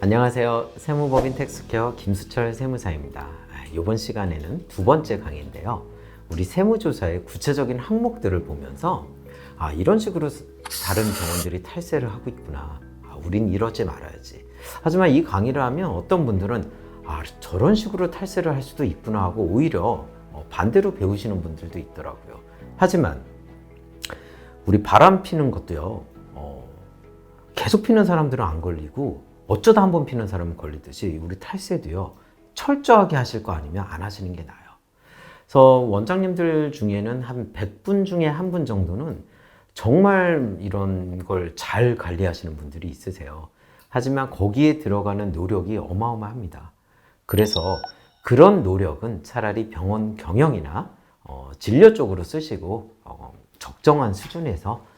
안녕하세요. 세무법인 텍스케어 김수철 세무사입니다. 이번 시간에는 두 번째 강의인데요. 우리 세무조사의 구체적인 항목들을 보면서 이런 식으로 다른 병원들이 탈세를 하고 있구나. 우린 이러지 말아야지. 하지만 이 강의를 하면 어떤 분들은 저런 식으로 탈세를 할 수도 있구나 하고 오히려 반대로 배우시는 분들도 있더라고요. 하지만 우리 바람 피는 것도요. 계속 피는 사람들은 안 걸리고 어쩌다 한 번 피는 사람은 걸리듯이 우리 탈세도요. 철저하게 하실 거 아니면 안 하시는 게 나아요. 그래서 원장님들 중에는 한 100분 중에 한 분 정도는 정말 이런 걸 잘 관리하시는 분들이 있으세요. 하지만 거기에 들어가는 노력이 어마어마합니다. 그래서 그런 노력은 차라리 병원 경영이나 진료 쪽으로 쓰시고 적정한 수준에서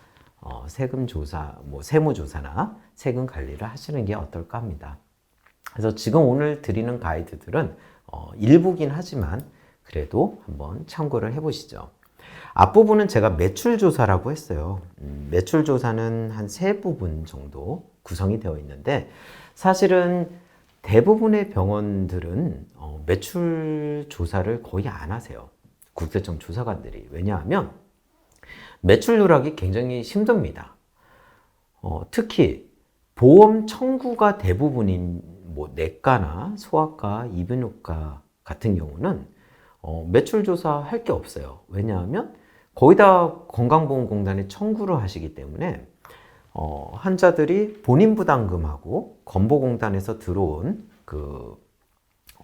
세금 조사, 세무 조사나 세금 관리를 하시는 게 어떨까 합니다. 그래서 지금 오늘 드리는 가이드들은 일부긴 하지만 그래도 한번 참고를 해보시죠. 앞부분은 제가 매출 조사라고 했어요. 매출 조사는 한 세 부분 정도 구성이 되어 있는데 사실은 대부분의 병원들은 매출 조사를 거의 안 하세요. 국세청 조사관들이. 왜냐하면 매출 누락이 굉장히 힘듭니다. 특히 보험 청구가 대부분인 내과나 소아과, 이비인후과 같은 경우는 매출 조사 할 게 없어요. 왜냐하면 거의 다 건강보험공단에 청구를 하시기 때문에 환자들이 본인 부담금하고 건보공단에서 들어온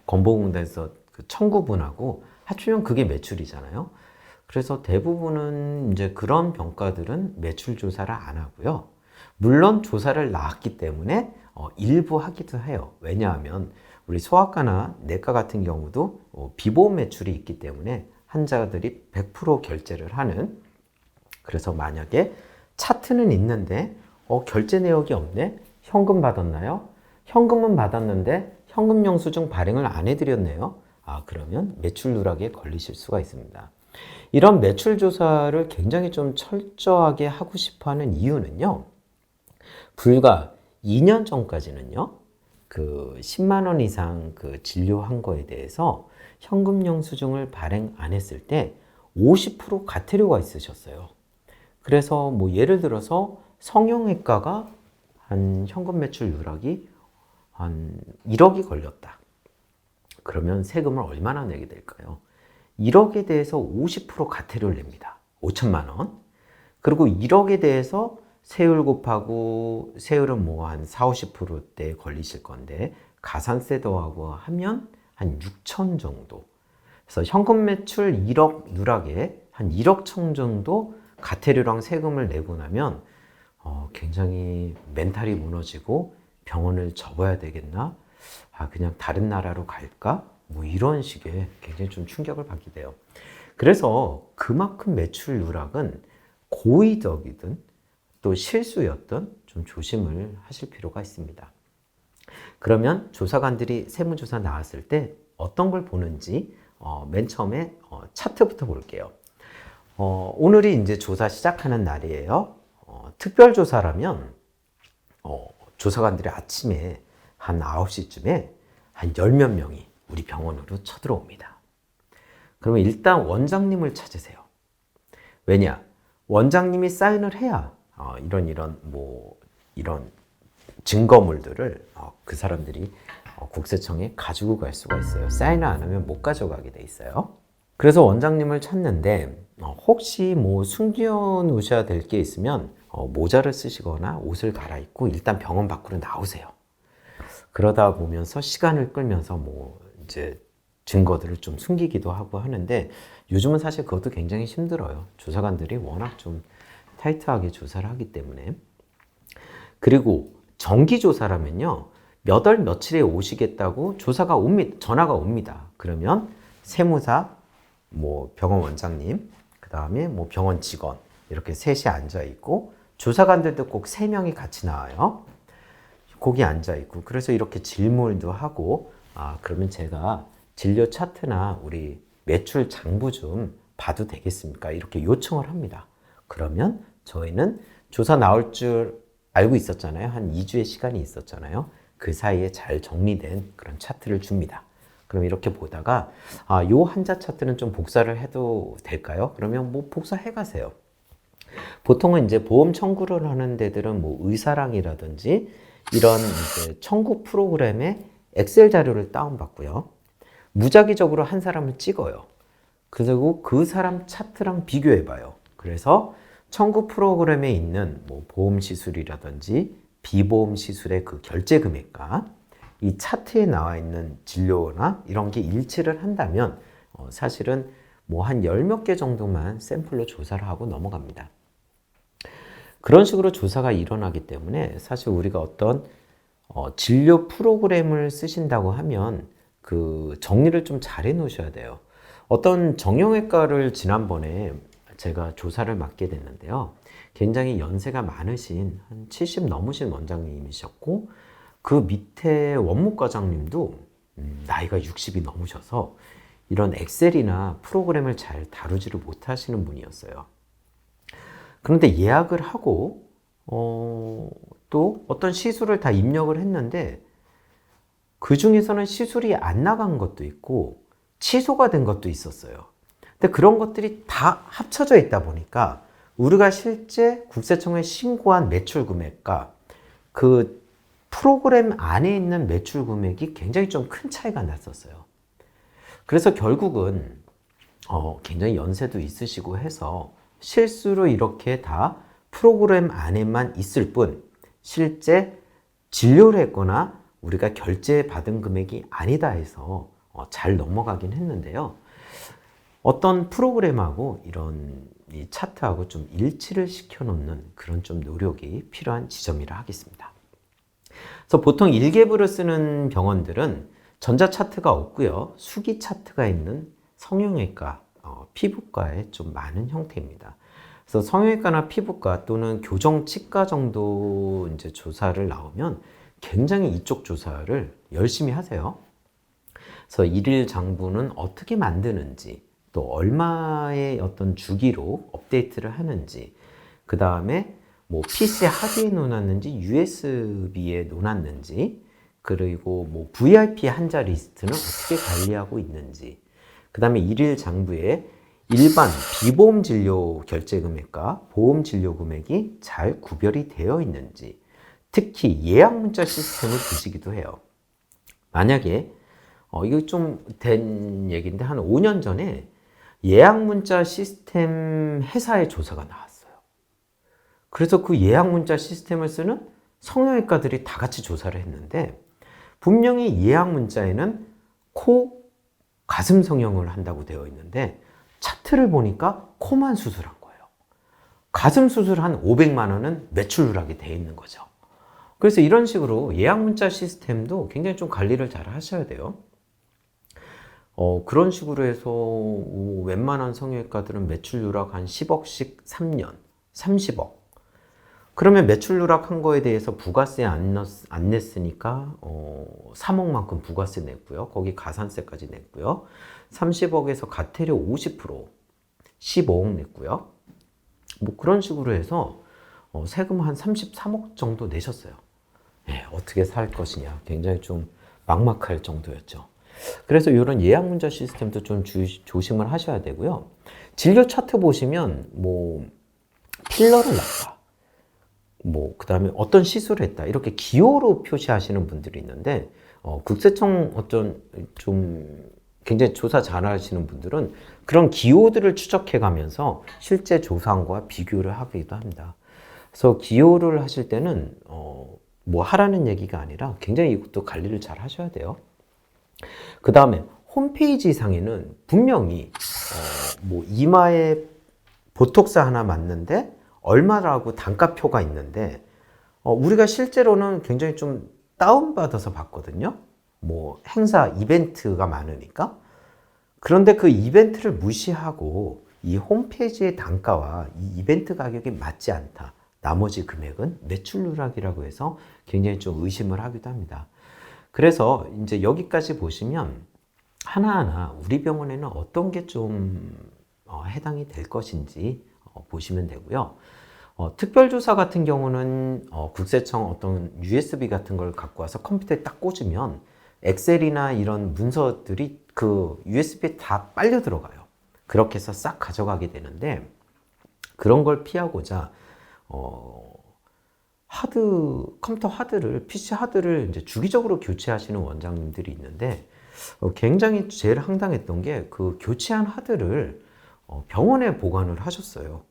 건보공단에서 청구분하고 합치면 그게 매출이잖아요. 그래서 대부분은 이제 그런 병가들은 매출 조사를 안 하고요. 물론 조사를 나왔기 때문에 일부 하기도 해요. 왜냐하면 우리 소아과나 내과 같은 경우도 비보험 매출이 있기 때문에 환자들이 100% 결제를 하는, 그래서 만약에 차트는 있는데 결제 내역이 없네? 현금 받았나요? 현금은 받았는데 현금 영수증 발행을 안 해드렸네요. 그러면 매출 누락에 걸리실 수가 있습니다. 이런 매출 조사를 굉장히 좀 철저하게 하고 싶어 하는 이유는요. 불과 2년 전까지는요. 10만 원 이상 진료한 거에 대해서 현금 영수증을 발행 안 했을 때 50% 과태료가 있으셨어요. 그래서 예를 들어서 성형외과가 한 현금 매출 누락이 한 1억이 걸렸다. 그러면 세금을 얼마나 내게 될까요? 1억에 대해서 50% 과태료를 냅니다. 5천만 원. 그리고 1억에 대해서 세율 곱하고, 세율은 한 4, 50%대 걸리실 건데 가산세 더하고 하면 한 6천 정도. 그래서 현금 매출 1억 누락에 한 1억 천 정도 과태료랑 세금을 내고 나면 굉장히 멘탈이 무너지고 병원을 접어야 되겠나? 그냥 다른 나라로 갈까? 이런 식의 굉장히 좀 충격을 받게 돼요. 그래서 그만큼 매출 누락은 고의적이든 또 실수였든 좀 조심을 하실 필요가 있습니다. 그러면 조사관들이 세무조사 나왔을 때 어떤 걸 보는지 맨 처음에 차트부터 볼게요. 오늘이 이제 조사 시작하는 날이에요. 특별조사라면 조사관들이 아침에 한 9시쯤에 한 10몇 명이 우리 병원으로 쳐들어옵니다. 그러면 일단 원장님을 찾으세요. 왜냐? 원장님이 사인을 해야 이런 증거물들을 그 사람들이 국세청에 가지고 갈 수가 있어요. 사인을 안 하면 못 가져가게 돼 있어요. 그래서 원장님을 찾는데 혹시 숨겨 놓으셔야 될 게 있으면 모자를 쓰시거나 옷을 갈아입고 일단 병원 밖으로 나오세요. 그러다 보면서 시간을 끌면서 이제 증거들을 좀 숨기기도 하고 하는데 요즘은 사실 그것도 굉장히 힘들어요. 조사관들이 워낙 좀 타이트하게 조사를 하기 때문에. 그리고 정기조사라면요. 몇 월 며칠에 오시겠다고 전화가 옵니다. 그러면 세무사, 병원 원장님, 그 다음에 병원 직원 이렇게 셋이 앉아 있고 조사관들도 꼭 3명이 같이 나와요. 거기 앉아 있고 그래서 이렇게 질문도 하고 그러면 제가 진료 차트나 우리 매출 장부 좀 봐도 되겠습니까? 이렇게 요청을 합니다. 그러면 저희는 조사 나올 줄 알고 있었잖아요. 한 2주의 시간이 있었잖아요. 그 사이에 잘 정리된 그런 차트를 줍니다. 그럼 이렇게 보다가 요 환자 차트는 좀 복사를 해도 될까요? 그러면 뭐 복사해 가세요. 보통은 이제 보험 청구를 하는 데들은 뭐 의사랑이라든지 이런 이제 청구 프로그램의 엑셀 자료를 다운받고요. 무작위적으로 한 사람을 찍어요. 그리고 그 사람 차트랑 비교해 봐요. 그래서 청구 프로그램에 있는 뭐 보험 시술이라든지 비보험 시술의 그 결제 금액과 이 차트에 나와 있는 진료나 이런 게 일치를 한다면 사실은 뭐 한 열 몇 개 정도만 샘플로 조사를 하고 넘어갑니다. 그런 식으로 조사가 일어나기 때문에 사실 우리가 어떤 진료 프로그램을 쓰신다고 하면 그 정리를 좀 잘 해 놓으셔야 돼요. 어떤 정형외과를 지난번에 제가 조사를 맡게 됐는데요. 굉장히 연세가 많으신 한 70 넘으신 원장님이셨고 그 밑에 원무과장님도 나이가 60이 넘으셔서 이런 엑셀이나 프로그램을 잘 다루지를 못하시는 분이었어요. 그런데 예약을 하고 또 어떤 시술을 다 입력을 했는데 그 중에서는 시술이 안 나간 것도 있고 취소가 된 것도 있었어요. 근데 그런 것들이 다 합쳐져 있다 보니까 우리가 실제 국세청에 신고한 매출 금액과 그 프로그램 안에 있는 매출 금액이 굉장히 좀 큰 차이가 났었어요. 그래서 결국은 굉장히 연세도 있으시고 해서 실수로 이렇게 다 프로그램 안에만 있을 뿐 실제 진료를 했거나 우리가 결제받은 금액이 아니다 해서 잘 넘어가긴 했는데요. 어떤 프로그램하고 이런 이 차트하고 좀 일치를 시켜놓는 그런 좀 노력이 필요한 지점이라 하겠습니다. 그래서 보통 일개부를 쓰는 병원들은 전자 차트가 없고요. 수기 차트가 있는 성형외과, 피부과에 좀 많은 형태입니다. 그래서 성형외과나 피부과 또는 교정치과 정도 이제 조사를 나오면 굉장히 이쪽 조사를 열심히 하세요. 그래서 일일 장부는 어떻게 만드는지, 또 얼마의 어떤 주기로 업데이트를 하는지, 그 다음에 뭐 PC 하드에 놓았는지 USB에 놓았는지, 그리고 뭐 VIP 환자 리스트는 어떻게 관리하고 있는지, 그 다음에 일일 장부에 일반 비보험 진료 결제 금액과 보험 진료 금액이 잘 구별이 되어 있는지, 특히 예약 문자 시스템을 보시기도 해요. 만약에 이거 좀 된 얘기인데 한 5년 전에 예약 문자 시스템 회사의 조사가 나왔어요. 그래서 그 예약 문자 시스템을 쓰는 성형외과들이 다 같이 조사를 했는데 분명히 예약 문자에는 코, 가슴 성형을 한다고 되어 있는데 차트를 보니까 코만 수술한 거예요. 가슴 수술 한 500만 원은 매출 누락이 되어 있는 거죠. 그래서 이런 식으로 예약 문자 시스템도 굉장히 좀 관리를 잘 하셔야 돼요. 그런 식으로 해서 웬만한 성형외과들은 매출 누락 한 10억씩 3년, 30억. 그러면 매출 누락한 거에 대해서 부가세 안 냈으니까 3억만큼 부가세 냈고요. 거기 가산세까지 냈고요. 30억에서 과태료 50%, 15억 냈고요. 뭐 그런 식으로 해서 세금 한 33억 정도 내셨어요. 예, 어떻게 살 것이냐. 굉장히 좀 막막할 정도였죠. 그래서 이런 예약 문자 시스템도 좀 조심을 하셔야 되고요. 진료 차트 보시면 뭐 필러를 놨다. 뭐 그다음에 어떤 시술을 했다. 이렇게 기호로 표시하시는 분들이 있는데 국세청 어떤 좀 굉장히 조사 잘 하시는 분들은 그런 기호들을 추적해 가면서 실제 조사한 거와 비교를 하기도 합니다. 그래서 기호를 하실 때는 뭐 하라는 얘기가 아니라 굉장히 이것도 관리를 잘 하셔야 돼요. 그 다음에 홈페이지 상에는 분명히 뭐 이마에 보톡스 하나 맞는데 얼마라고 단가표가 있는데 우리가 실제로는 굉장히 좀 다운받아서 봤거든요. 뭐 행사 이벤트가 많으니까. 그런데 그 이벤트를 무시하고 이 홈페이지의 단가와 이 이벤트 가격이 맞지 않다. 나머지 금액은 매출 누락이라고 해서 굉장히 좀 의심을 하기도 합니다. 그래서 이제 여기까지 보시면 하나하나 우리 병원에는 어떤 게 좀 해당이 될 것인지 보시면 되고요. 특별조사 같은 경우는 국세청 어떤 USB 같은 걸 갖고 와서 컴퓨터에 딱 꽂으면 엑셀이나 이런 문서들이 그 USB에 다 빨려 들어가요. 그렇게 해서 싹 가져가게 되는데, 그런 걸 피하고자 컴퓨터 하드를, PC 하드를 이제 주기적으로 교체하시는 원장님들이 있는데, 굉장히 제일 황당했던 게 그 교체한 하드를 병원에 보관을 하셨어요.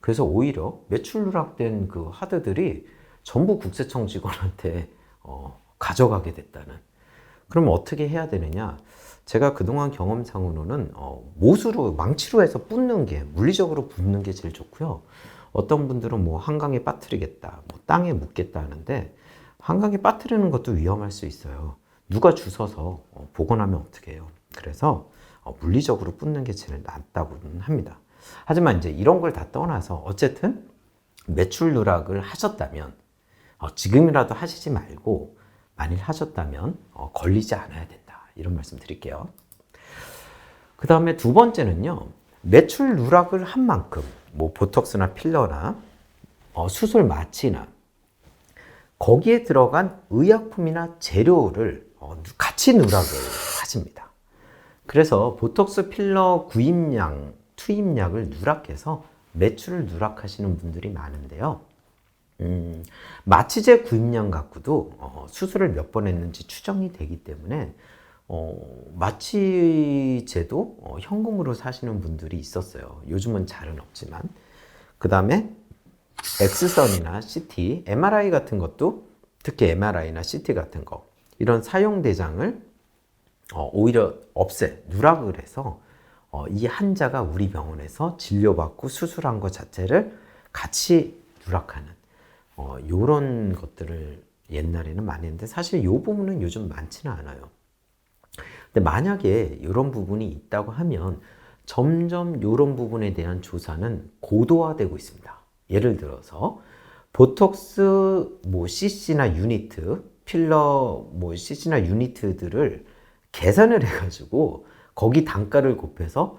그래서 오히려 매출 누락된 그 하드들이 전부 국세청 직원한테 가져가게 됐다는. 그럼 어떻게 해야 되느냐? 제가 그동안 경험상으로는 못으로, 망치로 해서 붓는 게, 물리적으로 붓는 게 제일 좋고요. 어떤 분들은 뭐 한강에 빠뜨리겠다, 뭐 땅에 묻겠다 하는데, 한강에 빠뜨리는 것도 위험할 수 있어요. 누가 주워서 복원하면 어떻게 해요? 그래서 물리적으로 붓는 게 제일 낫다고는 합니다. 하지만 이제 이런 걸 다 떠나서 어쨌든 매출 누락을 하셨다면 지금이라도 하시지 말고, 만일 하셨다면 걸리지 않아야 된다, 이런 말씀 드릴게요. 그 다음에 두 번째는요, 매출 누락을 한 만큼 뭐 보톡스나 필러나 수술 마취나 거기에 들어간 의약품이나 재료를 같이 누락을 하십니다. 그래서 보톡스 필러 구입량, 투입량을 누락해서 매출을 누락하시는 분들이 많은데요. 마취제 구입량 갖고도 수술을 몇 번 했는지 추정이 되기 때문에 마취제도 현금으로 사시는 분들이 있었어요. 요즘은 잘은 없지만. 그 다음에 엑스선이나 CT, MRI 같은 것도, 특히 MRI나 CT 같은 거, 이런 사용 대장을 오히려 누락을 해서 이 환자가 우리 병원에서 진료받고 수술한 것 자체를 같이 누락하는 이런 것들을 옛날에는 많이 했는데, 사실 이 부분은 요즘 많지는 않아요. 근데 만약에 이런 부분이 있다고 하면 점점 이런 부분에 대한 조사는 고도화되고 있습니다. 예를 들어서 보톡스 뭐 CC나 유니트, 필러 뭐 CC나 유니트들을 계산을 해가지고 거기 단가를 곱해서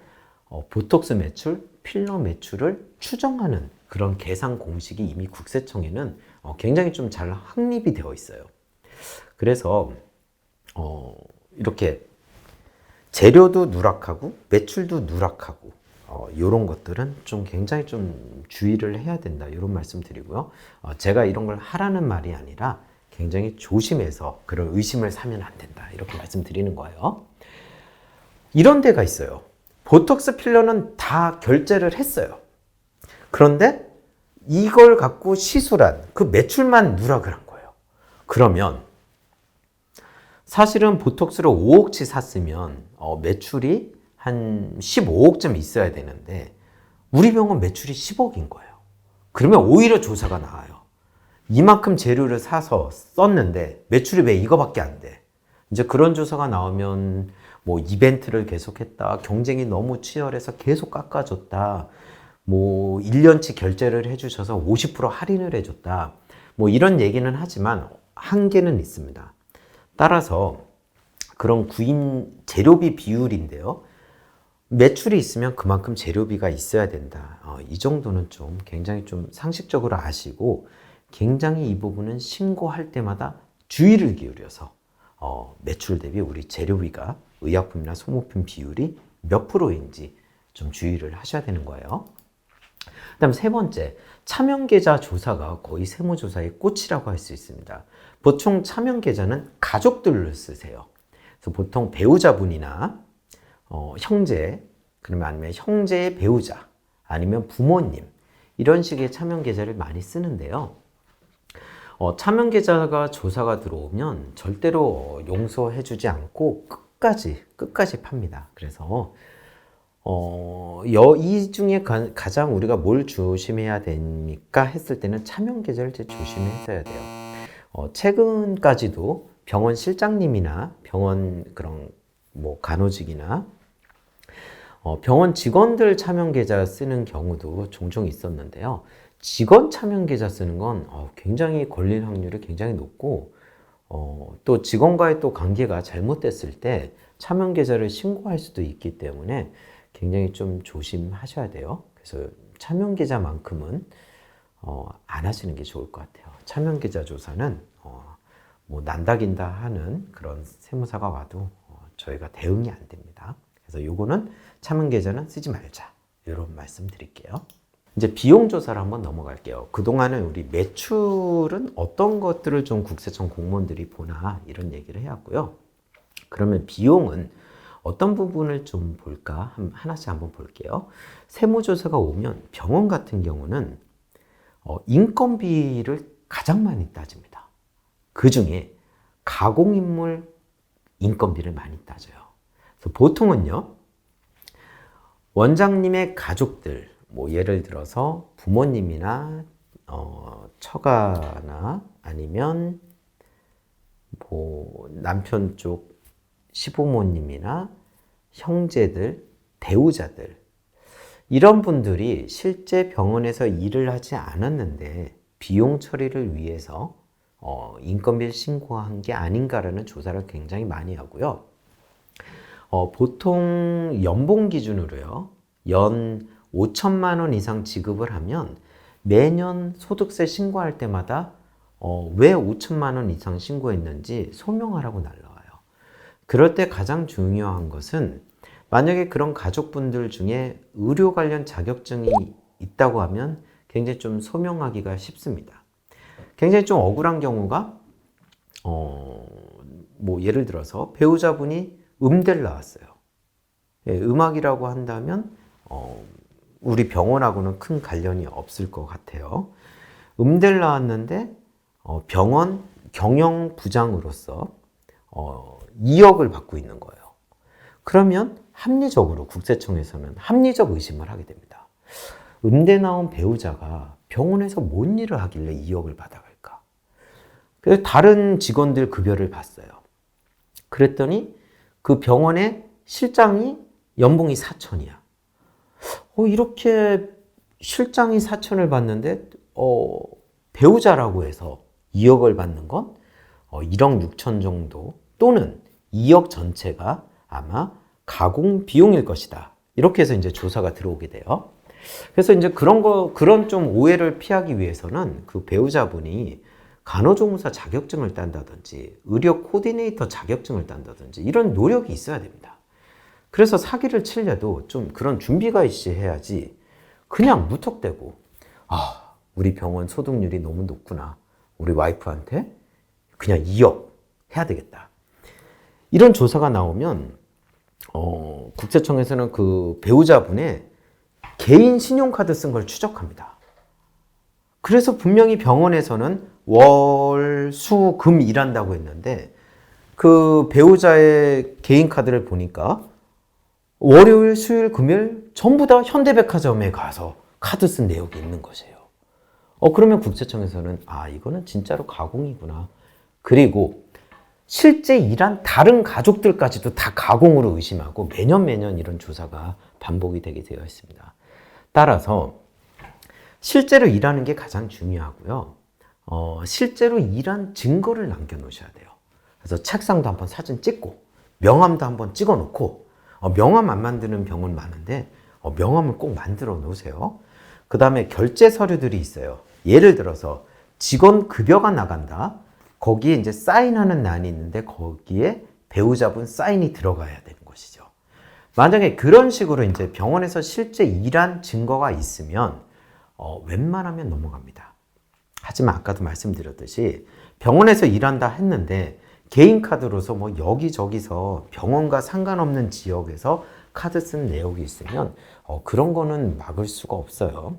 보톡스 매출, 필러 매출을 추정하는 그런 계산 공식이 이미 국세청에는 굉장히 좀 잘 확립이 되어 있어요. 그래서 이렇게 재료도 누락하고 매출도 누락하고 이런 것들은 좀 굉장히 좀 주의를 해야 된다, 이런 말씀 드리고요. 제가 이런 걸 하라는 말이 아니라 굉장히 조심해서 그런 의심을 사면 안 된다, 이렇게 말씀드리는 거예요. 이런 데가 있어요. 보톡스 필러는 다 결제를 했어요. 그런데 이걸 갖고 시술한 그 매출만 누락을 한 거예요. 그러면 사실은 보톡스를 5억치 샀으면 매출이 한 15억쯤 있어야 되는데 우리 병원 매출이 10억인 거예요. 그러면 오히려 조사가 나와요. 이만큼 재료를 사서 썼는데 매출이 왜 이거밖에 안 돼? 이제 그런 조사가 나오면 뭐 이벤트를 계속했다, 경쟁이 너무 치열해서 계속 깎아줬다, 뭐 1년치 결제를 해주셔서 50% 할인을 해줬다, 뭐 이런 얘기는 하지만 한계는 있습니다. 따라서 그런 구입 재료비 비율인데요, 매출이 있으면 그만큼 재료비가 있어야 된다. 이 정도는 좀 굉장히 좀 상식적으로 아시고, 굉장히 이 부분은 신고할 때마다 주의를 기울여서 매출 대비 우리 재료비가, 의약품이나 소모품 비율이 몇 프로인지 좀 주의를 하셔야 되는 거예요. 그 다음 세 번째, 차명계좌 조사가 거의 세무조사의 꽃이라고 할 수 있습니다. 보통 차명계좌는 가족들로 쓰세요. 그래서 보통 배우자분이나 형제, 그러면 아니면 형제의 배우자, 아니면 부모님, 이런 식의 차명계좌를 많이 쓰는데요. 차명계좌가 조사가 들어오면 절대로 용서해주지 않고 끝까지 팝니다. 그래서 이 중에 가장 우리가 뭘 조심해야 됩니까 했을 때는 차명계좌를 조심했어야 돼요. 최근까지도 병원 실장님이나 병원 그런 뭐 간호직이나 병원 직원들 차명계좌 쓰는 경우도 종종 있었는데요. 직원 차명계좌 쓰는 건 굉장히 걸릴 확률이 굉장히 높고, 또 직원과의 또 관계가 잘못됐을 때 차명계좌를 신고할 수도 있기 때문에 굉장히 좀 조심하셔야 돼요. 그래서 차명계좌만큼은 안 하시는 게 좋을 것 같아요. 차명계좌 조사는 뭐 난다긴다 하는 그런 세무사가 와도 저희가 대응이 안 됩니다. 그래서 요거는 차명계좌는 쓰지 말자, 이런 말씀 드릴게요. 이제 비용 조사를 한번 넘어갈게요. 그동안은 우리 매출은 어떤 것들을 좀 국세청 공무원들이 보나, 이런 얘기를 해왔고요. 그러면 비용은 어떤 부분을 좀 볼까? 하나씩 한번 볼게요. 세무조사가 오면 병원 같은 경우는 인건비를 가장 많이 따집니다. 그 중에 가공인물 인건비를 많이 따져요. 그래서 보통은요, 원장님의 가족들, 뭐 예를 들어서 부모님이나 처가나 아니면 뭐 남편 쪽 시부모님이나 형제들, 배우자들, 이런 분들이 실제 병원에서 일을 하지 않았는데 비용 처리를 위해서 인건비를 신고한 게 아닌가라는 조사를 굉장히 많이 하고요. 보통 연봉 기준으로요, 연 5천만 원 이상 지급을 하면 매년 소득세 신고할 때마다 왜 5천만 원 이상 신고했는지 소명하라고 날라와요. 그럴 때 가장 중요한 것은, 만약에 그런 가족분들 중에 의료 관련 자격증이 있다고 하면 굉장히 좀 소명하기가 쉽습니다. 굉장히 좀 억울한 경우가 뭐 예를 들어서 배우자분이 음대를 나왔어요. 예, 음악이라고 한다면 우리 병원하고는 큰 관련이 없을 것 같아요. 음대를 나왔는데 병원 경영부장으로서 2억을 받고 있는 거예요. 그러면 합리적으로 국세청에서는 합리적 의심을 하게 됩니다. 음대 나온 배우자가 병원에서 뭔 일을 하길래 2억을 받아갈까? 그래서 다른 직원들 급여를 봤어요. 그랬더니 그 병원의 실장이 연봉이 4천이야. 이렇게 실장이 4천을 받는데 배우자라고 해서 2억을 받는 건 1억 6천 정도, 또는 2억 전체가 아마 가공 비용일 것이다. 이렇게 해서 이제 조사가 들어오게 돼요. 그래서 이제 그런 좀 오해를 피하기 위해서는 그 배우자분이 간호조무사 자격증을 딴다든지 의료 코디네이터 자격증을 딴다든지 이런 노력이 있어야 됩니다. 그래서 사기를 치려도 좀 그런 준비가 있이 해야지, 그냥 무턱대고 우리 병원 소득률이 너무 높구나, 우리 와이프한테 그냥 2억 해야 되겠다, 이런 조사가 나오면 국세청에서는 그 배우자분의 개인 신용카드 쓴 걸 추적합니다. 그래서 분명히 병원에서는 월, 수, 금 일한다고 했는데 그 배우자의 개인 카드를 보니까 월요일, 수요일, 금요일 전부 다 현대백화점에 가서 카드 쓴 내역이 있는 것이에요. 그러면 국세청에서는 이거는 진짜로 가공이구나. 그리고 실제 일한 다른 가족들까지도 다 가공으로 의심하고 매년 이런 조사가 반복이 되게 되어 있습니다. 따라서 실제로 일하는 게 가장 중요하고요. 실제로 일한 증거를 남겨놓으셔야 돼요. 그래서 책상도 한번 사진 찍고 명함도 한번 찍어놓고, 명함 안 만드는 병원 많은데 명함을 꼭 만들어 놓으세요. 그 다음에 결제 서류들이 있어요. 예를 들어서 직원 급여가 나간다. 거기에 이제 사인하는 난이 있는데 거기에 배우자분 사인이 들어가야 되는 것이죠. 만약에 그런 식으로 이제 병원에서 실제 일한 증거가 있으면 웬만하면 넘어갑니다. 하지만 아까도 말씀드렸듯이 병원에서 일한다 했는데 개인 카드로서 뭐 여기저기서 병원과 상관없는 지역에서 카드 쓴 내역이 있으면 그런 거는 막을 수가 없어요.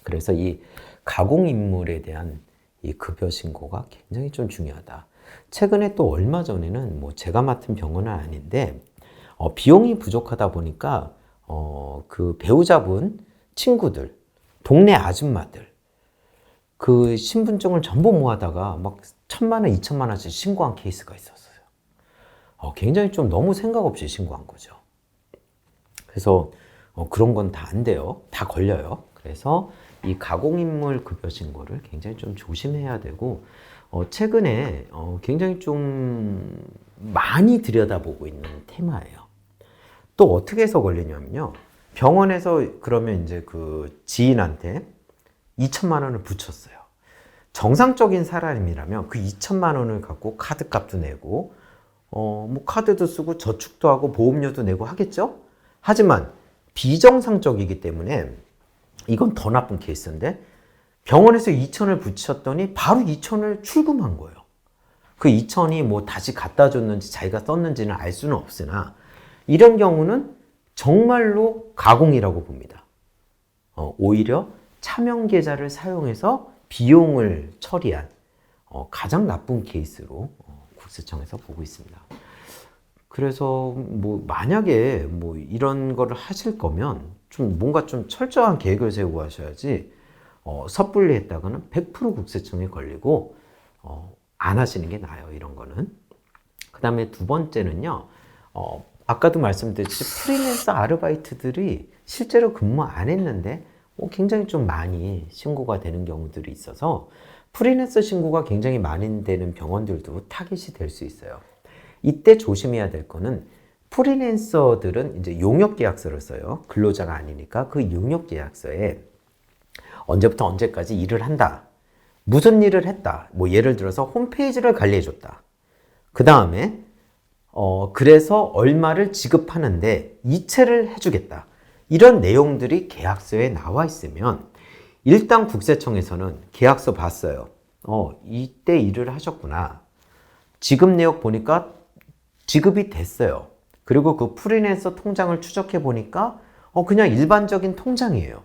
그래서 이 가공인물에 대한 이 급여 신고가 굉장히 좀 중요하다. 최근에 또 얼마 전에는 뭐 제가 맡은 병원은 아닌데 비용이 부족하다 보니까 그 배우자분 친구들, 동네 아줌마들 그 신분증을 전부 모아다가 막 1,000만 원, 2천만 원씩 신고한 케이스가 있었어요. 굉장히 좀 너무 생각 없이 신고한 거죠. 그래서 그런 건 다 안 돼요. 다 걸려요. 그래서 이 가공인물 급여 신고를 굉장히 좀 조심해야 되고, 최근에 굉장히 좀 많이 들여다보고 있는 테마예요. 또 어떻게 해서 걸리냐면요. 병원에서 그러면 이제 그 지인한테 2천만 원을 붙였어요. 정상적인 사람이라면 그 2천만 원을 갖고 카드값도 내고 뭐 카드도 쓰고 저축도 하고 보험료도 내고 하겠죠? 하지만 비정상적이기 때문에 이건 더 나쁜 케이스인데 병원에서 2천을 붙였더니 바로 2천을 출금한 거예요. 그 2천이 뭐 다시 갖다 줬는지 자기가 썼는지는 알 수는 없으나 이런 경우는 정말로 가공이라고 봅니다. 오히려 차명 계좌를 사용해서 비용을 처리한 가장 나쁜 케이스로 국세청에서 보고 있습니다. 그래서 뭐 만약에 뭐 이런 거를 하실 거면 좀 뭔가 좀 철저한 계획을 세우고 하셔야지 섣불리 했다가는 100% 국세청에 걸리고 안 하시는 게 나아요. 이런 거는. 그 다음에 두 번째는요. 아까도 말씀드렸듯이 프리랜서 아르바이트들이 실제로 근무 안 했는데 굉장히 좀 많이 신고가 되는 경우들이 있어서 프리랜서 신고가 굉장히 많이 되는 병원들도 타깃이 될 수 있어요. 이때 조심해야 될 거는 프리랜서들은 이제 용역 계약서를 써요. 근로자가 아니니까 그 용역 계약서에 언제부터 언제까지 일을 한다. 무슨 일을 했다. 뭐 예를 들어서 홈페이지를 관리해 줬다. 그 다음에 그래서 얼마를 지급하는데 이체를 해주겠다. 이런 내용들이 계약서에 나와 있으면 일단 국세청에서는 계약서 봤어요. 이때 일을 하셨구나. 지급 내역 보니까 지급이 됐어요. 그리고 그 프리랜서 통장을 추적해 보니까 그냥 일반적인 통장이에요.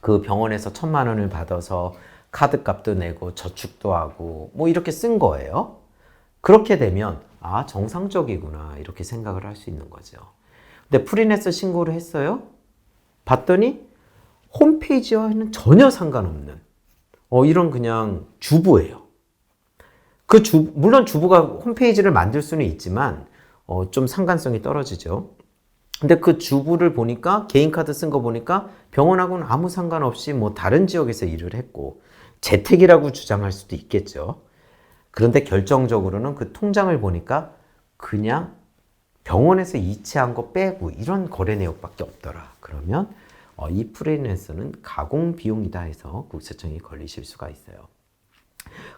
그 병원에서 1,000만 원을 받아서 카드값도 내고 저축도 하고 뭐 이렇게 쓴 거예요. 그렇게 되면 정상적이구나 이렇게 생각을 할 수 있는 거죠. 근데 프리랜서 신고를 했어요. 봤더니 홈페이지와는 전혀 상관없는 이런 그냥 주부예요. 물론 주부가 홈페이지를 만들 수는 있지만 좀 상관성이 떨어지죠. 근데 그 주부를 보니까 개인카드 쓴 거 보니까 병원하고는 아무 상관없이 뭐 다른 지역에서 일을 했고 재택이라고 주장할 수도 있겠죠. 그런데 결정적으로는 그 통장을 보니까 그냥 병원에서 이체한 거 빼고 이런 거래 내역밖에 없더라. 그러면 이 프리랜서는 가공 비용이다 해서 국세청이 걸리실 수가 있어요.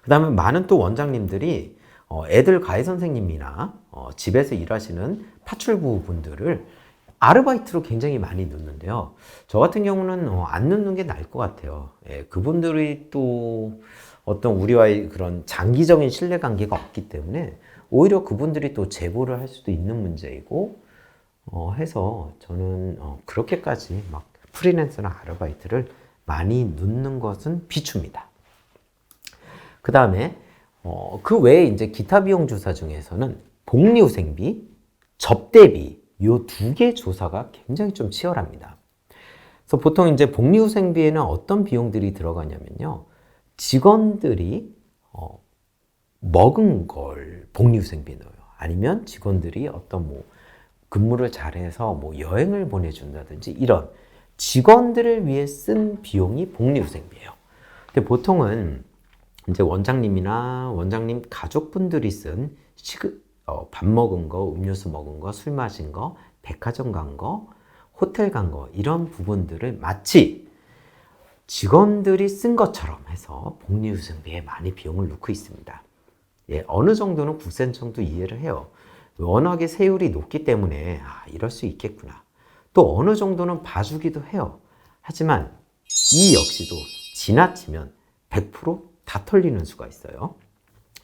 그 다음에 많은 또 원장님들이 애들 가해 선생님이나 집에서 일하시는 파출부 분들을 아르바이트로 굉장히 많이 넣는데요. 저 같은 경우는 안 넣는 게 나을 것 같아요. 그분들이 또 어떤 우리와의 그런 장기적인 신뢰관계가 없기 때문에 오히려 그분들이 또 제보를 할 수도 있는 문제이고 해서 저는 그렇게까지 막 프리랜서나 아르바이트를 많이 넣는 것은 비추입니다. 그 다음에 그 외에 이제 기타 비용 조사 중에서는 복리후생비, 접대비 요 두 개 조사가 굉장히 좀 치열합니다. 그래서 보통 이제 복리후생비에는 어떤 비용들이 들어가냐면요. 직원들이 먹은 걸 복리후생비에 넣어요. 아니면 직원들이 어떤 뭐 근무를 잘해서 뭐 여행을 보내준다든지 이런 직원들을 위해 쓴 비용이 복리후생비예요. 근데 보통은 이제 원장님이나 원장님 가족분들이 쓴 밥 먹은 거, 음료수 먹은 거, 술 마신 거, 백화점 간 거, 호텔 간 거 이런 부분들을 마치 직원들이 쓴 것처럼 해서 복리후생비에 많이 비용을 넣고 있습니다. 어느 정도는 국세청도 이해를 해요. 워낙에 세율이 높기 때문에 이럴 수 있겠구나. 또 어느 정도는 봐주기도 해요. 하지만 이 역시도 지나치면 100%다 털리는 수가 있어요.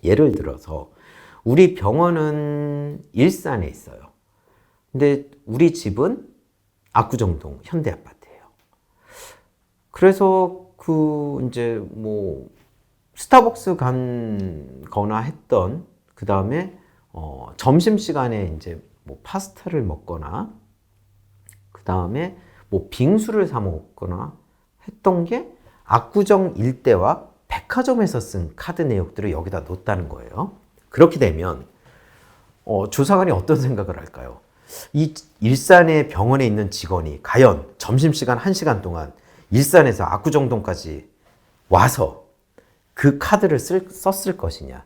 예를 들어서 우리 병원은 일산에 있어요. 근데 우리 집은 압구정동 현대아파트예요. 그래서 이제 뭐 스타벅스 거나 했던 그 다음에 점심시간에 이제 뭐 파스타를 먹거나 그 다음에 뭐 빙수를 사 먹거나 했던 게 압구정 일대와 백화점에서 쓴 카드 내역들을 여기다 넣었다는 거예요. 그렇게 되면 조사관이 어떤 생각을 할까요? 이 일산의 병원에 있는 직원이 과연 점심시간 1시간 동안 일산에서 압구정동까지 와서 그 카드를 썼을 것이냐?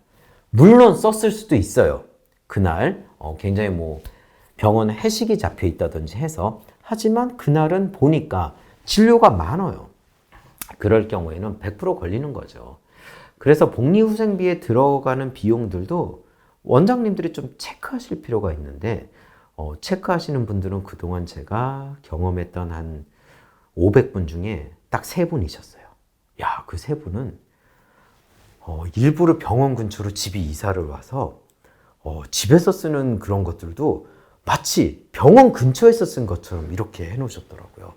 물론 썼을 수도 있어요. 그날 굉장히 뭐 병원 회식이 잡혀 있다든지 해서 하지만 그날은 보니까 진료가 많아요. 그럴 경우에는 100% 걸리는 거죠. 그래서 복리후생비에 들어가는 비용들도 원장님들이 좀 체크하실 필요가 있는데 체크하시는 분들은 그동안 제가 경험했던 한 500분 중에 딱 3분이셨어요. 야, 그 3분은 일부러 병원 근처로 집이 이사를 와서 집에서 쓰는 그런 것들도 마치 병원 근처에서 쓴 것처럼 이렇게 해놓으셨더라고요.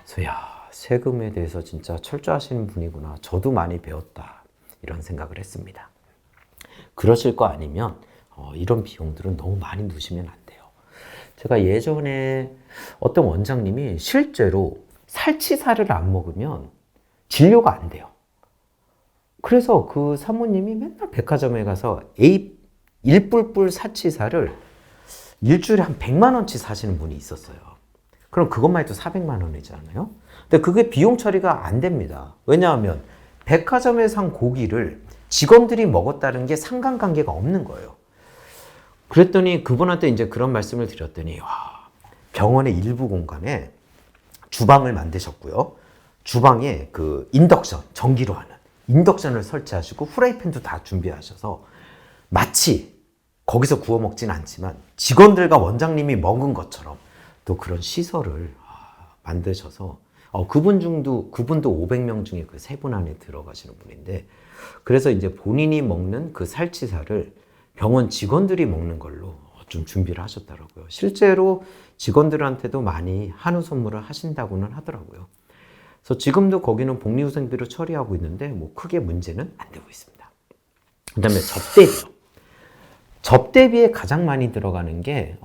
그래서 야, 세금에 대해서 진짜 철저하시는 분이구나. 저도 많이 배웠다. 이런 생각을 했습니다. 그러실 거 아니면 이런 비용들은 너무 많이 넣으시면 안 돼요. 제가 예전에 어떤 원장님이 실제로 살치살을 안 먹으면 진료가 안 돼요. 그래서 그 사모님이 맨날 백화점에 가서 일뿔뿔 살치살을 일주일에 한 100만 원치 사시는 분이 있었어요. 그럼 그것만 해도 400만 원이잖아요. 근데 그게 비용 처리가 안 됩니다. 왜냐하면 백화점에 산 고기를 직원들이 먹었다는 게 상관관계가 없는 거예요. 그랬더니 그분한테 이제 그런 말씀을 드렸더니 와, 병원의 일부 공간에 주방을 만드셨고요. 주방에 그 인덕션, 전기로 하는 인덕션을 설치하시고 후라이팬도 다 준비하셔서 마치 거기서 구워 먹진 않지만 직원들과 원장님이 먹은 것처럼 또 그런 시설을 만드셔서 그분도 500명 중에 그 3분 안에 들어가시는 분인데, 그래서 이제 본인이 먹는 그 살치살을 병원 직원들이 먹는 걸로 좀 준비를 하셨더라고요. 실제로 직원들한테도 많이 한우 선물을 하신다고는 하더라고요. 그래서 지금도 거기는 복리후생비로 처리하고 있는데 뭐 크게 문제는 안 되고 있습니다. 그 다음에 접대비요. 접대비에 가장 많이 들어가는 게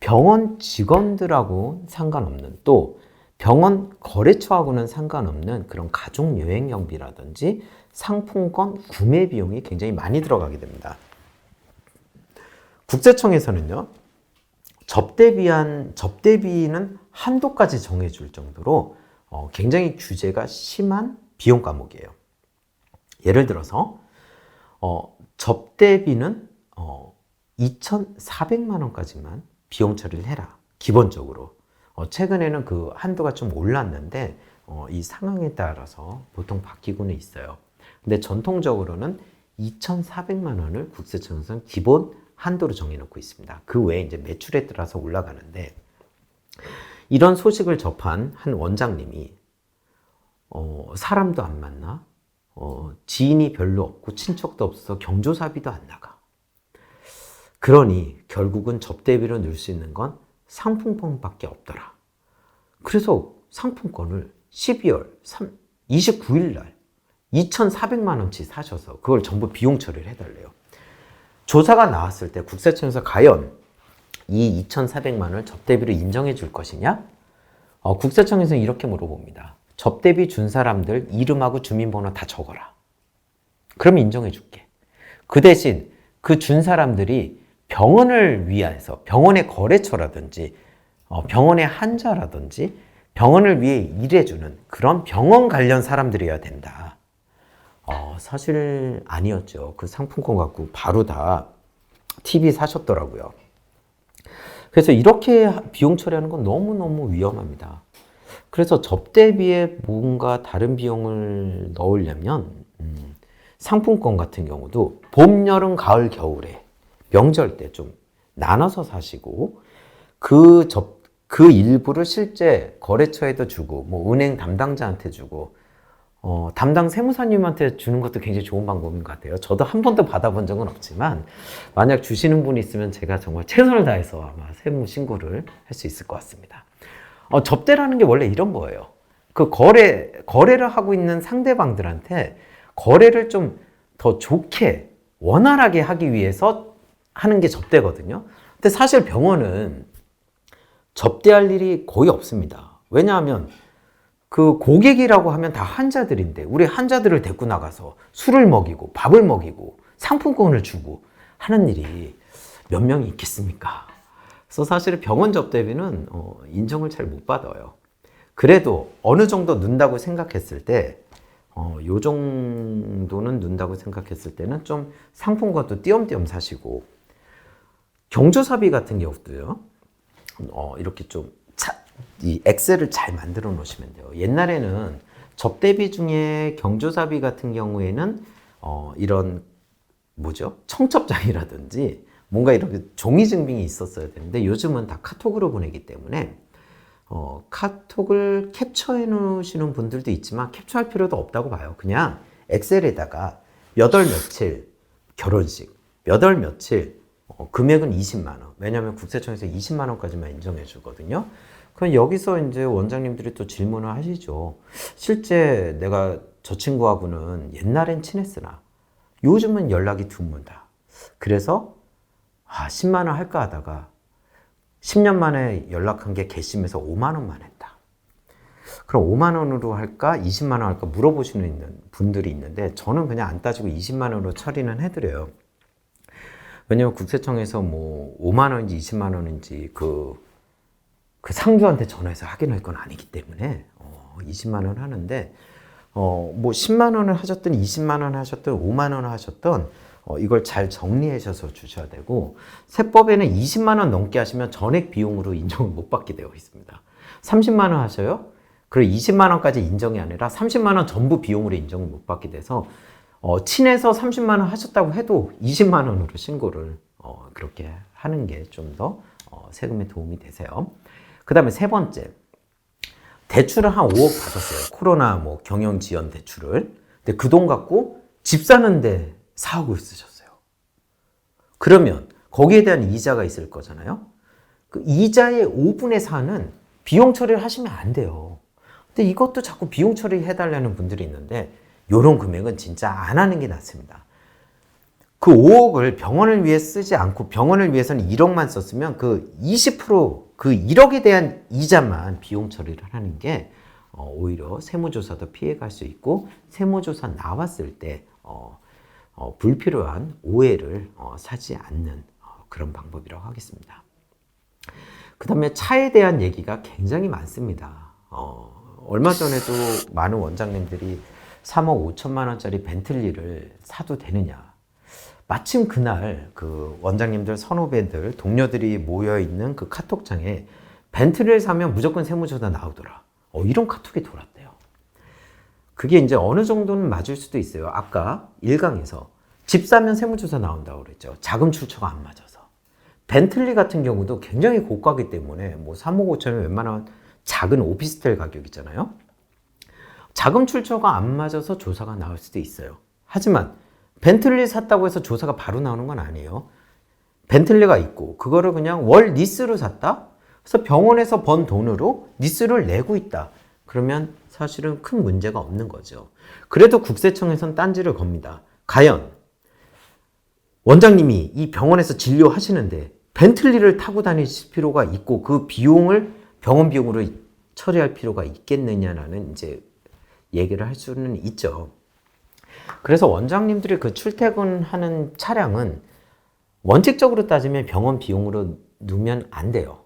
병원 직원들하고 상관없는, 또 병원 거래처하고는 상관없는 그런 가족 여행경비라든지 상품권 구매 비용이 굉장히 많이 들어가게 됩니다. 국세청에서는요, 접대비는 한도까지 정해줄 정도로 굉장히 규제가 심한 비용 과목이에요. 예를 들어서 접대비는 2,400만 원까지만 비용 처리를 해라. 기본적으로. 최근에는 그 한도가 좀 올랐는데 이 상황에 따라서 보통 바뀌고는 있어요. 근데 전통적으로는 2,400만 원을 국세청에서는 기본 한도로 정해놓고 있습니다. 그 외에 이제 매출에 따라서 올라가는데, 이런 소식을 접한 한 원장님이 사람도 안 만나, 지인이 별로 없고 친척도 없어서 경조사비도 안 나가. 그러니 결국은 접대비로 넣을 수 있는 건 상품권밖에 없더라. 그래서 상품권을 12월 29일 날 2,400만 원치 사셔서 그걸 전부 비용 처리를 해달래요. 조사가 나왔을 때 국세청에서 과연 이 2,400만 원을 접대비로 인정해 줄 것이냐? 국세청에서 이렇게 물어봅니다. 접대비 준 사람들 이름하고 주민번호 다 적어라. 그러면 인정해 줄게. 그 대신 그 준 사람들이 병원을 위해서, 병원의 거래처라든지 병원의 환자라든지 병원을 위해 일해주는 그런 병원 관련 사람들이어야 된다. 사실 아니었죠. 그 상품권 갖고 바로 다 TV 사셨더라고요. 그래서 이렇게 비용 처리하는 건 너무너무 위험합니다. 그래서 접대비에 뭔가 다른 비용을 넣으려면 상품권 같은 경우도 봄, 여름, 가을, 겨울에 명절 때 좀 나눠서 사시고 그 일부를 실제 거래처에도 주고 뭐 은행 담당자한테 주고 담당 세무사님한테 주는 것도 굉장히 좋은 방법인 것 같아요. 저도 한 번도 받아본 적은 없지만 만약 주시는 분이 있으면 제가 정말 최선을 다해서 아마 세무 신고를 할 수 있을 것 같습니다. 접대라는 게 원래 이런 거예요. 그 거래를 하고 있는 상대방들한테 거래를 좀 더 좋게 원활하게 하기 위해서 하는 게 접대거든요. 근데 사실 병원은 접대할 일이 거의 없습니다. 왜냐하면 그 고객이라고 하면 다 환자들인데 우리 환자들을 데리고 나가서 술을 먹이고 밥을 먹이고 상품권을 주고 하는 일이 몇 명이 있겠습니까? 그래서 사실 병원 접대비는 인정을 잘 못 받아요. 그래도 어느 정도 넣는다고 생각했을 때 요 정도는 넣는다고 생각했을 때는 좀 상품권도 띄엄띄엄 사시고, 경조사비 같은 경우도요, 이렇게 좀 이 엑셀을 잘 만들어 놓으시면 돼요. 옛날에는 접대비 중에 경조사비 같은 경우에는 이런 청첩장이라든지 뭔가 이렇게 종이 증빙이 있었어야 되는데 요즘은 다 카톡으로 보내기 때문에 카톡을 캡처해 놓으시는 분들도 있지만 캡처할 필요도 없다고 봐요. 그냥 엑셀에다가 몇 월 며칠 결혼식, 몇 월 며칠 금액은 20만 원. 왜냐하면 국세청에서 20만 원까지만 인정해 주거든요. 그럼 여기서 이제 원장님들이 또 질문을 하시죠. 실제 내가 저 친구하고는 옛날엔 친했으나 요즘은 연락이 드문다. 그래서 10만 원 할까 하다가 10년 만에 연락한 게 괘씸해서 5만 원만 했다. 그럼 5만 원으로 할까? 20만 원 할까? 물어보시는 분들이 있는데 저는 그냥 안 따지고 20만 원으로 처리는 해드려요. 왜냐면 국세청에서 뭐 5만 원인지 20만 원인지 그 상주한테 전화해서 확인할 건 아니기 때문에 20만 원 하는데 뭐 10만 원을 하셨든 20만 원 하셨든 5만 원 하셨든 이걸 잘 정리하셔서 주셔야 되고 세법에는 20만 원 넘게 하시면 전액 비용으로 인정을 못 받게 되어 있습니다. 30만 원 하셔요? 그리고 20만 원까지 인정이 아니라 30만 원 전부 비용으로 인정을 못 받게 돼서 친해서 30만 원 하셨다고 해도 20만 원으로 신고를 그렇게 하는 게 좀 더 세금에 도움이 되세요. 그 다음에 세 번째, 대출을 한 5억 받았어요. 코로나 뭐 경영 지원 대출을. 근데 그 돈 갖고 집 사는데 4억을 쓰셨어요. 그러면 거기에 대한 이자가 있을 거잖아요. 그 이자의 5분의 4는 비용 처리를 하시면 안 돼요. 근데 이것도 자꾸 비용 처리해달라는 분들이 있는데 이런 금액은 진짜 안 하는 게 낫습니다. 그 5억을 병원을 위해 쓰지 않고 병원을 위해서는 1억만 썼으면 그 20%, 그 1억에 대한 이자만 비용 처리를 하는 게 오히려 세무조사도 피해갈 수 있고 세무조사 나왔을 때 불필요한 오해를 사지 않는 그런 방법이라고 하겠습니다. 그 다음에 차에 대한 얘기가 굉장히 많습니다. 얼마 전에도 많은 원장님들이 3억 5천만 원짜리 벤틀리를 사도 되느냐. 마침 그날 그 원장님들, 선후배들, 동료들이 모여있는 그 카톡창에 벤틀리를 사면 무조건 세무조사 나오더라. 이런 카톡이 돌았대요. 그게 이제 어느 정도는 맞을 수도 있어요. 아까 1강에서 집 사면 세무조사 나온다고 그랬죠. 자금 출처가 안 맞아서. 벤틀리 같은 경우도 굉장히 고가기 때문에 뭐 3억 5천원 웬만한 작은 오피스텔 가격이잖아요. 자금 출처가 안 맞아서 조사가 나올 수도 있어요. 하지만 벤틀리 샀다고 해서 조사가 바로 나오는 건 아니에요. 벤틀리가 있고 그거를 그냥 월 리스로 샀다? 그래서 병원에서 번 돈으로 리스를 내고 있다. 그러면 사실은 큰 문제가 없는 거죠. 그래도 국세청에선 딴지를 겁니다. 과연 원장님이 이 병원에서 진료하시는데 벤틀리를 타고 다니실 필요가 있고 그 비용을 병원 비용으로 처리할 필요가 있겠느냐라는 이제 얘기를 할 수는 있죠. 그래서 원장님들이 그 출퇴근하는 차량은 원칙적으로 따지면 병원 비용으로 넣으면 안 돼요.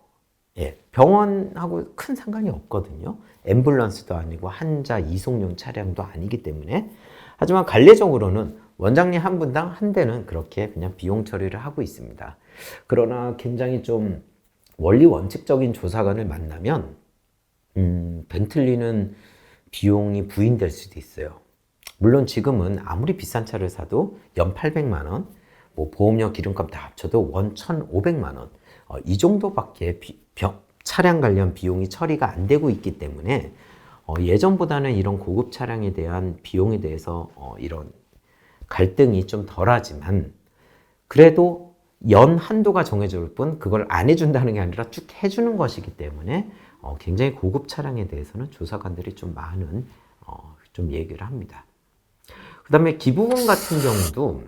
예, 병원하고 큰 상관이 없거든요. 앰뷸런스도 아니고 환자 이송용 차량도 아니기 때문에. 하지만 관례적으로는 원장님 한 분당 한 대는 그렇게 그냥 비용 처리를 하고 있습니다. 그러나 굉장히 좀 원리 원칙적인 조사관을 만나면 벤틀리는 비용이 부인될 수도 있어요. 물론 지금은 아무리 비싼 차를 사도 연 800만 원, 뭐 보험료 기름값 다 합쳐도 원 1,500만 원, 이 정도밖에 차량 관련 비용이 처리가 안 되고 있기 때문에 예전보다는 이런 고급 차량에 대한 비용에 대해서 이런 갈등이 좀 덜하지만 그래도 연 한도가 정해질 뿐 그걸 안 해준다는 게 아니라 쭉 해주는 것이기 때문에 굉장히 고급 차량에 대해서는 조사관들이 좀 많은 좀 얘기를 합니다. 그 다음에 기부금 같은 경우도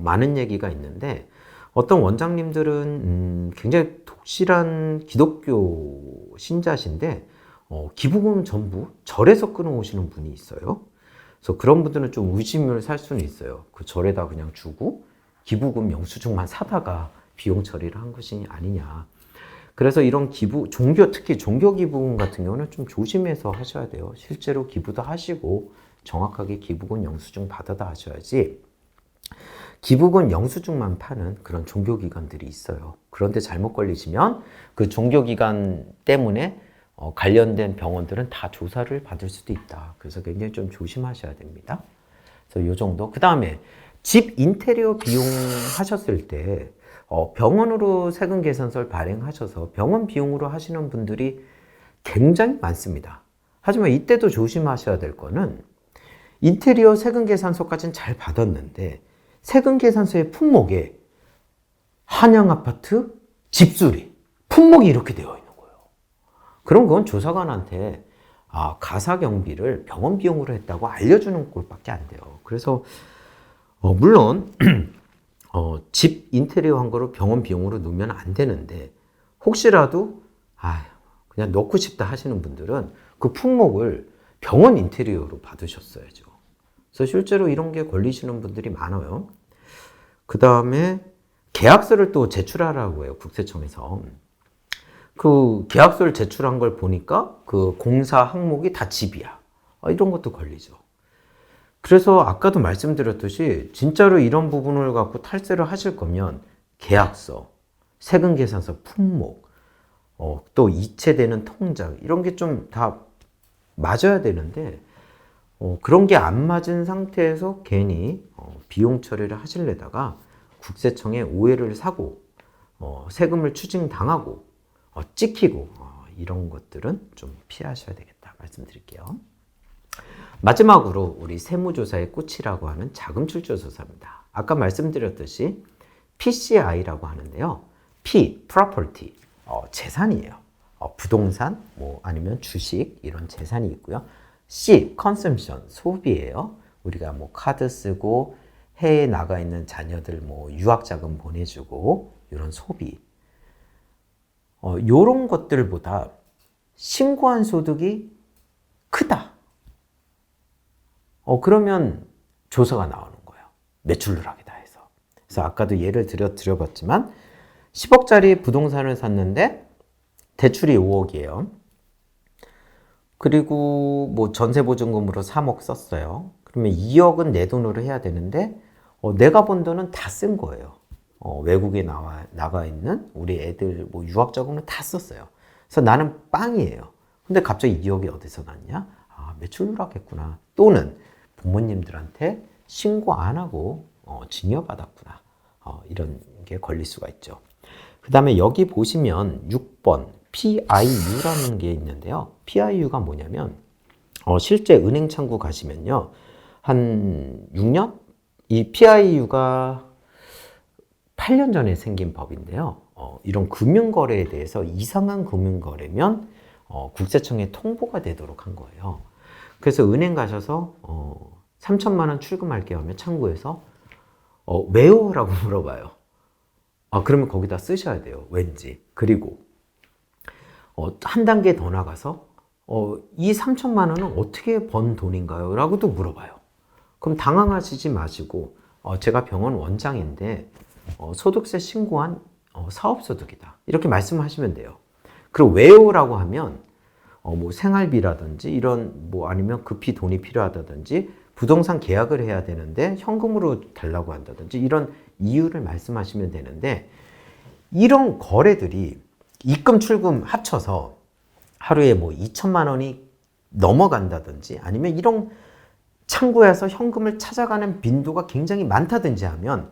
많은 얘기가 있는데 어떤 원장님들은 굉장히 독실한 기독교 신자신데 기부금 전부 절에서 끊어오시는 분이 있어요. 그래서 그런 분들은 좀 의심을 살 수는 있어요. 그 절에다 그냥 주고 기부금 영수증만 사다가 비용 처리를 한 것이 아니냐. 그래서 이런 특히 종교 기부금 같은 경우는 좀 조심해서 하셔야 돼요. 실제로 기부도 하시고 정확하게 기부금 영수증 받아다 하셔야지. 기부금 영수증만 파는 그런 종교기관들이 있어요. 그런데 잘못 걸리시면 그 종교기관 때문에 관련된 병원들은 다 조사를 받을 수도 있다. 그래서 굉장히 좀 조심하셔야 됩니다. 그래서 이 정도. 그 다음에 집 인테리어 비용 하셨을 때 병원으로 세금 계산서를 발행하셔서 병원 비용으로 하시는 분들이 굉장히 많습니다. 하지만 이때도 조심하셔야 될 거는 인테리어 세금 계산서까지는 잘 받았는데 세금 계산서의 품목에 한양 아파트 집수리 품목이 이렇게 되어 있는 거예요. 그럼 그건 조사관한테 가사 경비를 병원 비용으로 했다고 알려주는 꼴밖에 안 돼요. 그래서 물론 집 인테리어 한 거로 병원 비용으로 넣으면 안 되는데 혹시라도 그냥 넣고 싶다 하시는 분들은 그 품목을 병원 인테리어로 받으셨어야죠. 그래서 실제로 이런 게 걸리시는 분들이 많아요. 그 다음에 계약서를 또 제출하라고 해요, 국세청에서. 그 계약서를 제출한 걸 보니까 그 공사 항목이 다 집이야. 이런 것도 걸리죠. 그래서 아까도 말씀드렸듯이 진짜로 이런 부분을 갖고 탈세를 하실 거면 계약서, 세금 계산서 품목, 또 이체되는 통장 이런 게 좀 다 맞아야 되는데 그런 게 안 맞은 상태에서 괜히 비용 처리를 하시려다가 국세청에 오해를 사고 세금을 추징당하고 찍히고 이런 것들은 좀 피하셔야 되겠다 말씀드릴게요. 마지막으로 우리 세무조사의 꽃이라고 하는 자금출처조사입니다. 아까 말씀드렸듯이 PCI라고 하는데요. P, property, 재산이에요. 부동산, 아니면 주식 이런 재산이 있고요. C, consumption, 소비예요. 우리가 카드 쓰고 해외에 나가 있는 자녀들 유학 자금 보내주고 이런 소비. 이런 것들보다 신고한 소득이 크다. 그러면 조사가 나오는 거예요. 매출 누락이다 해서. 그래서 아까도 예를 드려봤지만 10억짜리 부동산을 샀는데 대출이 5억이에요. 그리고 전세보증금으로 3억 썼어요. 그러면 2억은 내 돈으로 해야 되는데 내가 번 돈은 다 쓴 거예요. 외국에 나가 있는 우리 애들 유학 자금은 다 썼어요. 그래서 나는 빵이에요. 근데 갑자기 2억이 어디서 났냐? 매출 누락했구나. 또는 부모님들한테 신고 안 하고 증여받았구나. 이런 게 걸릴 수가 있죠. 그 다음에 여기 보시면 6번 PIU라는 게 있는데요. PIU가 뭐냐면 실제 은행 창구 가시면요. 한 6년? 이 PIU가 8년 전에 생긴 법인데요. 이런 금융거래에 대해서 이상한 금융거래면 국세청에 통보가 되도록 한 거예요. 그래서 은행 가셔서 3천만 원 출금할게요 하면 창구에서 왜요? 라고 물어봐요. 그러면 거기다 쓰셔야 돼요. 왠지. 그리고 한 단계 더 나가서 이 3천만 원은 어떻게 번 돈인가요? 라고도 물어봐요. 그럼 당황하시지 마시고 제가 병원 원장인데 소득세 신고한 사업소득이다. 이렇게 말씀하시면 돼요. 그리고 왜요? 라고 하면 생활비라든지 이런 아니면 급히 돈이 필요하다든지 부동산 계약을 해야 되는데 현금으로 달라고 한다든지 이런 이유를 말씀하시면 되는데 이런 거래들이 입금 출금 합쳐서 하루에 2천만 원이 넘어간다든지 아니면 이런 창구에서 현금을 찾아가는 빈도가 굉장히 많다든지 하면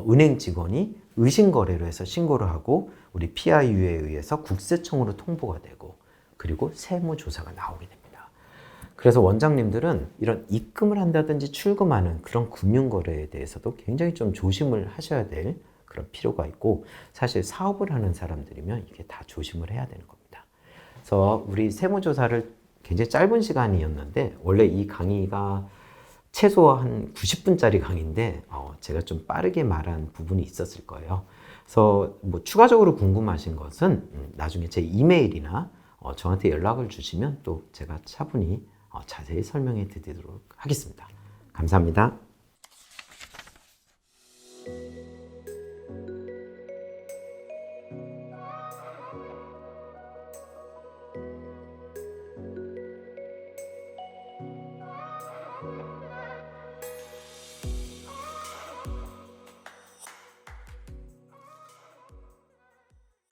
은행 직원이 의심거래로 해서 신고를 하고 우리 PIU에 의해서 국세청으로 통보가 되고 그리고 세무조사가 나오게 됩니다. 그래서 원장님들은 이런 입금을 한다든지 출금하는 그런 금융거래에 대해서도 굉장히 좀 조심을 하셔야 될 그런 필요가 있고 사실 사업을 하는 사람들이면 이게 다 조심을 해야 되는 겁니다. 그래서 우리 세무조사를 굉장히 짧은 시간이었는데 원래 이 강의가 최소 한 90분짜리 강의인데 제가 좀 빠르게 말한 부분이 있었을 거예요. 그래서 추가적으로 궁금하신 것은 나중에 제 이메일이나 저한테 연락을 주시면 또 제가 차분히 자세히 설명해 드리도록 하겠습니다. 감사합니다.